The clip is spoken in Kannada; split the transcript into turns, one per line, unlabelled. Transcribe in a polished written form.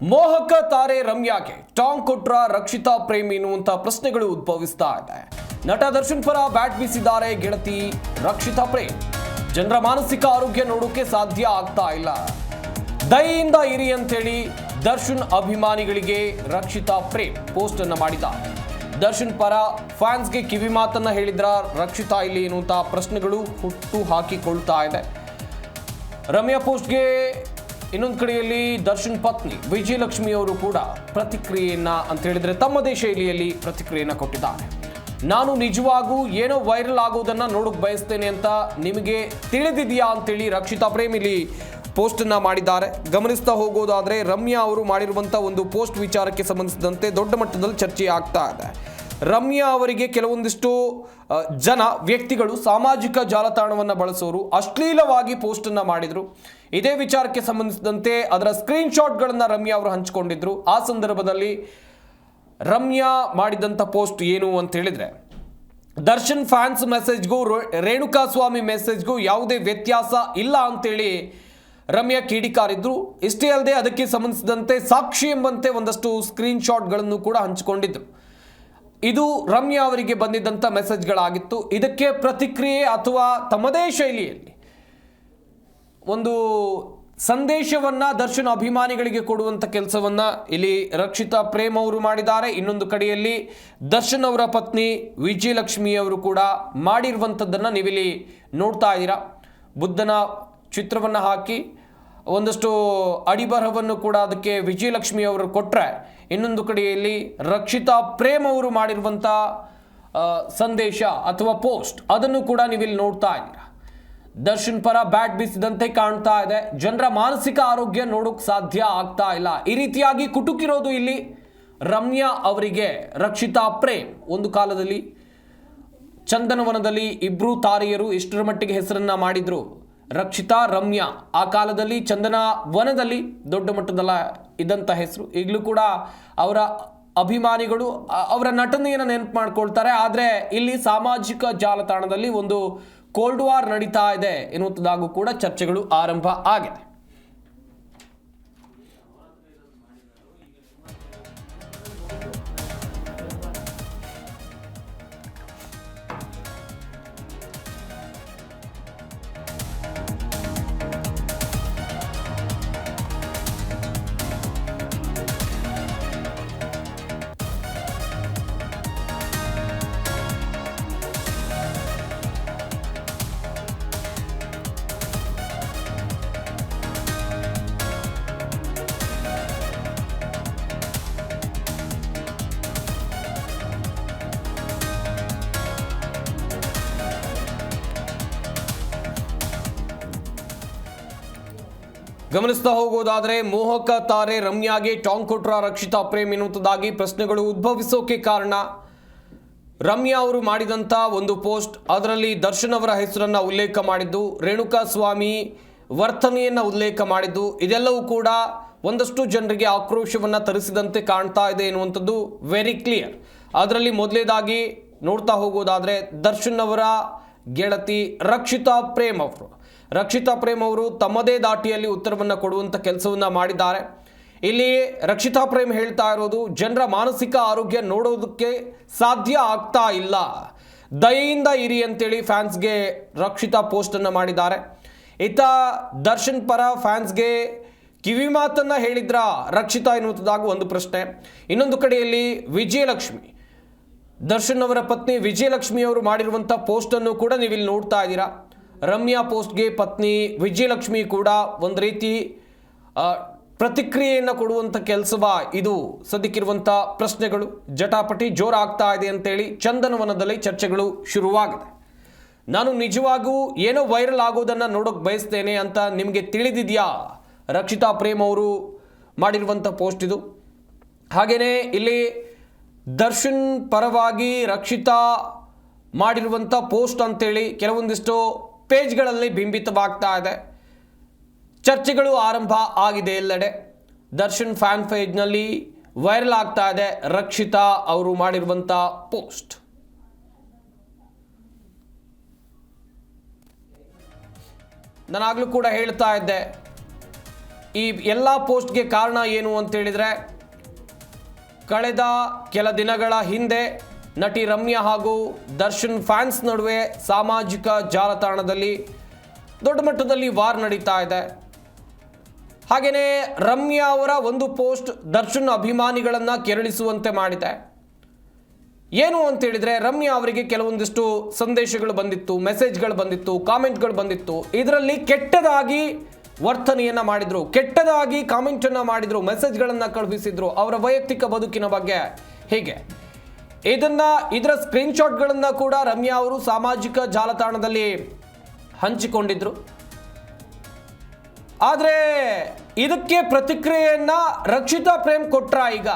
ಮೋಹಕ ತಾರೆ ರಮ್ಯಾಗೆ ಟಾಂಗ್ ಕೊಟ್ರ ರಕ್ಷಿತಾ ಪ್ರೇಮ್ ಎನ್ನುವಂತ ಪ್ರಶ್ನೆಗಳು ಉದ್ಭವಿಸ್ತಾ ಇದೆ. ನಟ ದರ್ಶನ್ ಪರ ಬ್ಯಾಟ್ ಬೀಸಿದ್ದಾರೆ ಗೆಳತಿ ರಕ್ಷಿತಾ ಪ್ರೇಮ್. ಜನರ ಮಾನಸಿಕ ಆರೋಗ್ಯ ನೋಡೋಕೆ ಸಾಧ್ಯ ಆಗ್ತಾ ಇಲ್ಲ. ದಯೆಯಿಂದ ಇರಿ ಅಂತೇಳಿ ದರ್ಶನ್ ಅಭಿಮಾನಿಗಳಿಗೆ ರಕ್ಷಿತಾ ಪ್ರೇಮ್ ಪೋಸ್ಟ್ ಅನ್ನ ಮಾಡಿದ್ದಾರೆ. ದರ್ಶನ್ ಪರ ಫ್ಯಾನ್ಸ್ಗೆ ಕಿವಿ ಮಾತನ್ನ ಹೇಳಿದ್ರ ರಕ್ಷಿತಾ ಇಲ್ಲಿ ಎನ್ನುವಂತ ಪ್ರಶ್ನೆಗಳು ಹುಟ್ಟು ಹಾಕಿಕೊಳ್ತಾ ಇದೆ. ರಮ್ಯಾ ಪೋಸ್ಟ್ಗೆ ಇನ್ನೊಂದು ಕಡೆಯಲ್ಲಿ ದರ್ಶನ್ ಪತ್ನಿ ವಿಜಯಲಕ್ಷ್ಮಿ ಅವರು ಕೂಡ ಪ್ರತಿಕ್ರಿಯೆಯನ್ನ ಅಂತ ಹೇಳಿದ್ರೆ ತಮ್ಮದೇ ಶೈಲಿಯಲ್ಲಿ ಪ್ರತಿಕ್ರಿಯೆಯನ್ನ ಕೊಟ್ಟಿದ್ದಾರೆ. ನಾನು ನಿಜವಾಗೂ ಏನೋ ವೈರಲ್ ಆಗೋದನ್ನ ನೋಡೋಕೆ ಬಯಸ್ತೇನೆ ಅಂತ ನಿಮಗೆ ತಿಳಿದಿದೆಯಾ ಅಂತೇಳಿ ರಕ್ಷಿತಾ ಪ್ರೇಮ್ ಇಲ್ಲಿ ಪೋಸ್ಟ್ ಅನ್ನ ಮಾಡಿದ್ದಾರೆ. ಗಮನಿಸ್ತಾ ಹೋಗೋದಾದ್ರೆ ರಮ್ಯಾ ಅವರು ಮಾಡಿರುವಂಥ ಒಂದು ಪೋಸ್ಟ್ ವಿಚಾರಕ್ಕೆ ಸಂಬಂಧಿಸಿದಂತೆ ದೊಡ್ಡ ಮಟ್ಟದಲ್ಲಿ ಚರ್ಚೆ ಆಗ್ತಾ ಇದೆ. ರಮ್ಯಾ ಅವರಿಗೆ ಕೆಲವೊಂದಿಷ್ಟು ವ್ಯಕ್ತಿಗಳು ಸಾಮಾಜಿಕ ಜಾಲತಾಣವನ್ನು ಬಳಸೋರು ಅಶ್ಲೀಲವಾಗಿ ಪೋಸ್ಟ್ ಅನ್ನ ಮಾಡಿದ್ರು. ಇದೇ ವಿಚಾರಕ್ಕೆ ಸಂಬಂಧಿಸಿದಂತೆ ಅದರ ಸ್ಕ್ರೀನ್ ಶಾಟ್ಗಳನ್ನು ರಮ್ಯಾ ಅವರು ಹಂಚಿಕೊಂಡಿದ್ರು. ಆ ಸಂದರ್ಭದಲ್ಲಿ ರಮ್ಯಾ ಮಾಡಿದಂಥ ಪೋಸ್ಟ್ ಏನು ಅಂತ ಹೇಳಿದ್ರೆ, ದರ್ಶನ್ ಫ್ಯಾನ್ಸ್ ಮೆಸೇಜ್ಗೂ ರೇಣುಕಾ ಸ್ವಾಮಿ ಮೆಸೇಜ್ಗೂ ಯಾವುದೇ ವ್ಯತ್ಯಾಸ ಇಲ್ಲ ಅಂತೇಳಿ ರಮ್ಯಾ ಕಿಡಿಕಾರಿದ್ರು. ಇಷ್ಟೇ ಅಲ್ಲದೆ ಅದಕ್ಕೆ ಸಂಬಂಧಿಸಿದಂತೆ ಸಾಕ್ಷಿ ಎಂಬಂತೆ ಒಂದಷ್ಟು ಸ್ಕ್ರೀನ್ ಶಾಟ್ಗಳನ್ನು ಕೂಡ ಹಂಚಿಕೊಂಡಿದ್ರು. ಇದು ರಮ್ಯಾ ಅವರಿಗೆ ಬಂದಿದ್ದಂಥ ಮೆಸೇಜ್ಗಳಾಗಿತ್ತು. ಇದಕ್ಕೆ ಪ್ರತಿಕ್ರಿಯೆ ಅಥವಾ ತಮ್ಮದೇ ಶೈಲಿಯಲ್ಲಿ ಒಂದು ಸಂದೇಶವನ್ನ ದರ್ಶನ್ ಅಭಿಮಾನಿಗಳಿಗೆ ಕೊಡುವಂಥ ಕೆಲಸವನ್ನ ಇಲ್ಲಿ ರಕ್ಷಿತಾ ಪ್ರೇಮ್ ಅವರು ಮಾಡಿದ್ದಾರೆ. ಇನ್ನೊಂದು ಕಡೆಯಲ್ಲಿ ದರ್ಶನ್ ಅವರ ಪತ್ನಿ ವಿಜಯಲಕ್ಷ್ಮಿ ಅವರು ಕೂಡ ಮಾಡಿರುವಂಥದ್ದನ್ನು ನೀವಿಲ್ಲಿ ನೋಡ್ತಾ ಇದ್ದೀರಾ. ಬುದ್ಧನ ಚಿತ್ರವನ್ನು ಹಾಕಿ ಒಂದಷ್ಟು ಅಡಿಬರಹವನ್ನು ಕೂಡ ಅದಕ್ಕೆ ವಿಜಯಲಕ್ಷ್ಮಿ ಅವರು ಕೊಟ್ಟರೆ, ಇನ್ನೊಂದು ಕಡೆಯಲ್ಲಿ ರಕ್ಷಿತಾ ಪ್ರೇಮ್ ಅವರು ಮಾಡಿರುವಂಥ ಸಂದೇಶ ಅಥವಾ ಪೋಸ್ಟ್ ಅದನ್ನು ಕೂಡ ನೀವಿಲ್ಲಿ ನೋಡ್ತಾ ಇದ್ದೀರಾ. ದರ್ಶನ್ ಪರ ಬ್ಯಾಟ್ ಬೀಸಿದಂತೆ ಕಾಣ್ತಾ ಇದೆ. ಜನರ ಮಾನಸಿಕ ಆರೋಗ್ಯ ನೋಡೋಕೆ ಸಾಧ್ಯ ಆಗ್ತಾ ಇಲ್ಲ. ಈ ರೀತಿಯಾಗಿ ಕುಟುಕಿರೋದು ಇಲ್ಲಿ ರಮ್ಯಾ ಅವರಿಗೆ ರಕ್ಷಿತಾ ಪ್ರೇಮ್. ಒಂದು ಕಾಲದಲ್ಲಿ ಚಂದನವನದಲ್ಲಿ ಇಬ್ರು ತಾರೆಯರು ಎಷ್ಟರ ಮಟ್ಟಿಗೆ ಹೆಸರನ್ನ ಮಾಡಿದ್ರು, ರಕ್ಷಿತಾ ರಮ್ಯಾ. ಆ ಕಾಲದಲ್ಲಿ ಚಂದನ ವನದಲ್ಲಿ ದೊಡ್ಡ ಮಟ್ಟದಲ್ಲ ಇದ್ದಂಥ ಹೆಸರು. ಈಗಲೂ ಕೂಡ ಅವರ ಅಭಿಮಾನಿಗಳು ಅವರ ನಟನೆಯನ್ನು ನೆನಪು ಮಾಡ್ಕೊಳ್ತಾರೆ. ಆದರೆ ಇಲ್ಲಿ ಸಾಮಾಜಿಕ ಜಾಲತಾಣದಲ್ಲಿ ಒಂದು ಕೋಲ್ಡ್ ವಾರ್ ನಡೀತಾ ಇದೆ ಎನ್ನುವಂಥದ್ದಾಗೂ ಕೂಡ ಚರ್ಚೆಗಳು ಆರಂಭ ಆಗಿದೆ. ಗಮನಿಸ್ತಾ ಹೋಗೋದಾದ್ರೆ ಮೋಹಕ ತಾರೆ ರಮ್ಯಾಗೆ ಟಾಂಗ್ ಕೊಟ್ರ ರಕ್ಷಿತಾ ಪ್ರೇಮ್ ಎನ್ನುವಂಥದ್ದಾಗಿ ಪ್ರಶ್ನೆಗಳು ಉದ್ಭವಿಸೋಕೆ ಕಾರಣ ರಮ್ಯಾ ಅವರು ಮಾಡಿದಂಥ ಒಂದು ಪೋಸ್ಟ್. ಅದರಲ್ಲಿ ದರ್ಶನ್ ಅವರ ಹೆಸರನ್ನು ಉಲ್ಲೇಖ ಮಾಡಿದ್ದು, ರೇಣುಕಾ ಸ್ವಾಮಿ ವರ್ತನೆಯನ್ನು ಉಲ್ಲೇಖ ಮಾಡಿದ್ದು, ಇದೆಲ್ಲವೂ ಕೂಡ ಒಂದಷ್ಟು ಜನರಿಗೆ ಆಕ್ರೋಶವನ್ನು ತರಿಸಿದಂತೆ ಕಾಣ್ತಾ ಇದೆ ಎನ್ನುವಂಥದ್ದು ವೆರಿ ಕ್ಲಿಯರ್. ಅದರಲ್ಲಿ ಮೊದಲೇದಾಗಿ ನೋಡ್ತಾ ಹೋಗೋದಾದರೆ ದರ್ಶನ್ ಅವರ ಗೆಳತಿ ರಕ್ಷಿತಾ ಪ್ರೇಮ್ ಅವರು ತಮ್ಮದೇ ದಾಟಿಯಲ್ಲಿ ಉತ್ತರವನ್ನು ಕೊಡುವಂಥ ಕೆಲಸವನ್ನು ಮಾಡಿದ್ದಾರೆ. ಇಲ್ಲಿ ರಕ್ಷಿತಾ ಪ್ರೇಮ್ ಹೇಳ್ತಾ ಇರೋದು, ಜನರ ಮಾನಸಿಕ ಆರೋಗ್ಯ ನೋಡೋದಕ್ಕೆ ಸಾಧ್ಯ ಆಗ್ತಾ ಇಲ್ಲ, ದಯೆಯಿಂದ ಇರಿ ಅಂತೇಳಿ ಫ್ಯಾನ್ಸ್ಗೆ ರಕ್ಷಿತಾ ಪೋಸ್ಟನ್ನು ಮಾಡಿದ್ದಾರೆ. ಈತ ದರ್ಶನ್ ಪರ ಫ್ಯಾನ್ಸ್ಗೆ ಕಿವಿ ಮಾತನ್ನು ಹೇಳಿದ್ರ ರಕ್ಷಿತಾ ಎನ್ನುವಂಥದ್ದಾಗ ಒಂದು ಪ್ರಶ್ನೆ. ಇನ್ನೊಂದು ಕಡೆಯಲ್ಲಿ ವಿಜಯಲಕ್ಷ್ಮಿ, ದರ್ಶನ್ ಅವರ ಪತ್ನಿ ವಿಜಯಲಕ್ಷ್ಮಿ ಅವರು ಮಾಡಿರುವಂಥ ಪೋಸ್ಟನ್ನು ಕೂಡ ನೀವಿಲ್ಲಿ ನೋಡ್ತಾ ಇದ್ದೀರಾ. ರಮ್ಯಾ ಪೋಸ್ಟ್ಗೆ ಪತ್ನಿ ವಿಜಯಲಕ್ಷ್ಮಿ ಕೂಡ ಒಂದು ರೀತಿ ಪ್ರತಿಕ್ರಿಯೆಯನ್ನು ಕೊಡುವಂಥ ಕೆಲಸವ ಇದು. ಸದ್ಯಕ್ಕಿರುವಂಥ ಪ್ರಶ್ನೆಗಳು ಜಟಾಪಟಿ ಜೋರಾಗ್ತಾ ಇದೆ ಅಂತೇಳಿ ಚಂದನವನದಲ್ಲಿ ಚರ್ಚೆಗಳು ಶುರುವಾಗಿದೆ. ನಾನು ನಿಜವಾಗೂ ಏನೋ ವೈರಲ್ ಆಗೋದನ್ನು ನೋಡೋಕೆ ಬಯಸ್ತೇನೆ ಅಂತ ನಿಮಗೆ ತಿಳಿದಿದೆಯಾ ರಕ್ಷಿತಾ ಪ್ರೇಮ್ ಅವರು ಮಾಡಿರುವಂಥ ಪೋಸ್ಟ್ ಇದು. ಹಾಗೆಯೇ ಇಲ್ಲಿ ದರ್ಶನ್ ಪರವಾಗಿ ರಕ್ಷಿತಾ ಮಾಡಿರುವಂಥ ಪೋಸ್ಟ್ ಅಂತೇಳಿ ಕೆಲವೊಂದಿಷ್ಟು ಪೇಜ್ಗಳಲ್ಲಿ ಬಿಂಬಿತವಾಗ್ತಾ ಇದೆ. ಚರ್ಚೆಗಳು ಆರಂಭ ಆಗಿದೆ ಎಲ್ಲೆಡೆ. ದರ್ಶನ್ ಫ್ಯಾನ್ ಪೇಜ್ನಲ್ಲಿ ವೈರಲ್ ಆಗ್ತಾ ಇದೆ ರಕ್ಷಿತಾ ಅವರು ಮಾಡಿರುವಂಥ ಪೋಸ್ಟ್. ನಾನಾಗಲೂ ಕೂಡ ಹೇಳ್ತಾ ಇದ್ದೆ, ಈ ಎಲ್ಲ ಪೋಸ್ಟ್ಗೆ ಕಾರಣ ಏನು ಅಂತೇಳಿದರೆ, ಕಳೆದ ಕೆಲ ದಿನಗಳ ಹಿಂದೆ ನಟಿ ರಮ್ಯಾ ಹಾಗೂ ದರ್ಶನ್ ಫ್ಯಾನ್ಸ್ ನಡುವೆ ಸಾಮಾಜಿಕ ಜಾಲತಾಣದಲ್ಲಿ ದೊಡ್ಡ ಮಟ್ಟದಲ್ಲಿ ವಾರ್ ನಡೀತಾ ಇದೆ. ಹಾಗೆಯೇ ರಮ್ಯಾ ಅವರ ಒಂದು ಪೋಸ್ಟ್ ದರ್ಶನ್ ಅಭಿಮಾನಿಗಳನ್ನು ಕೆರಳಿಸುವಂತೆ ಮಾಡಿದೆ. ಏನು ಅಂತೇಳಿದರೆ, ರಮ್ಯಾ ಅವರಿಗೆ ಕೆಲವೊಂದಿಷ್ಟು ಸಂದೇಶಗಳು ಬಂದಿತ್ತು, ಮೆಸೇಜ್ಗಳು ಬಂದಿತ್ತು, ಕಾಮೆಂಟ್ಗಳು ಬಂದಿತ್ತು. ಇದರಲ್ಲಿ ಕೆಟ್ಟದಾಗಿ ವರ್ತನೆಯನ್ನು ಮಾಡಿದರು, ಕೆಟ್ಟದಾಗಿ ಕಾಮೆಂಟನ್ನು ಮಾಡಿದರು, ಮೆಸೇಜ್ಗಳನ್ನು ಕಳುಹಿಸಿದ್ರು ಅವರ ವೈಯಕ್ತಿಕ ಬದುಕಿನ ಬಗ್ಗೆ. ಹೀಗೆ ಇದರ ಸ್ಕ್ರೀನ್ಶಾಟ್ಗಳನ್ನು ಕೂಡ ರಮ್ಯಾ ಅವರು ಸಾಮಾಜಿಕ ಜಾಲತಾಣದಲ್ಲಿ ಹಂಚಿಕೊಂಡಿದ್ರು. ಆದರೆ ಇದಕ್ಕೆ ಪ್ರತಿಕ್ರಿಯೆಯನ್ನ ರಕ್ಷಿತಾ ಪ್ರೇಮ್ ಕೊಟ್ರ. ಈಗ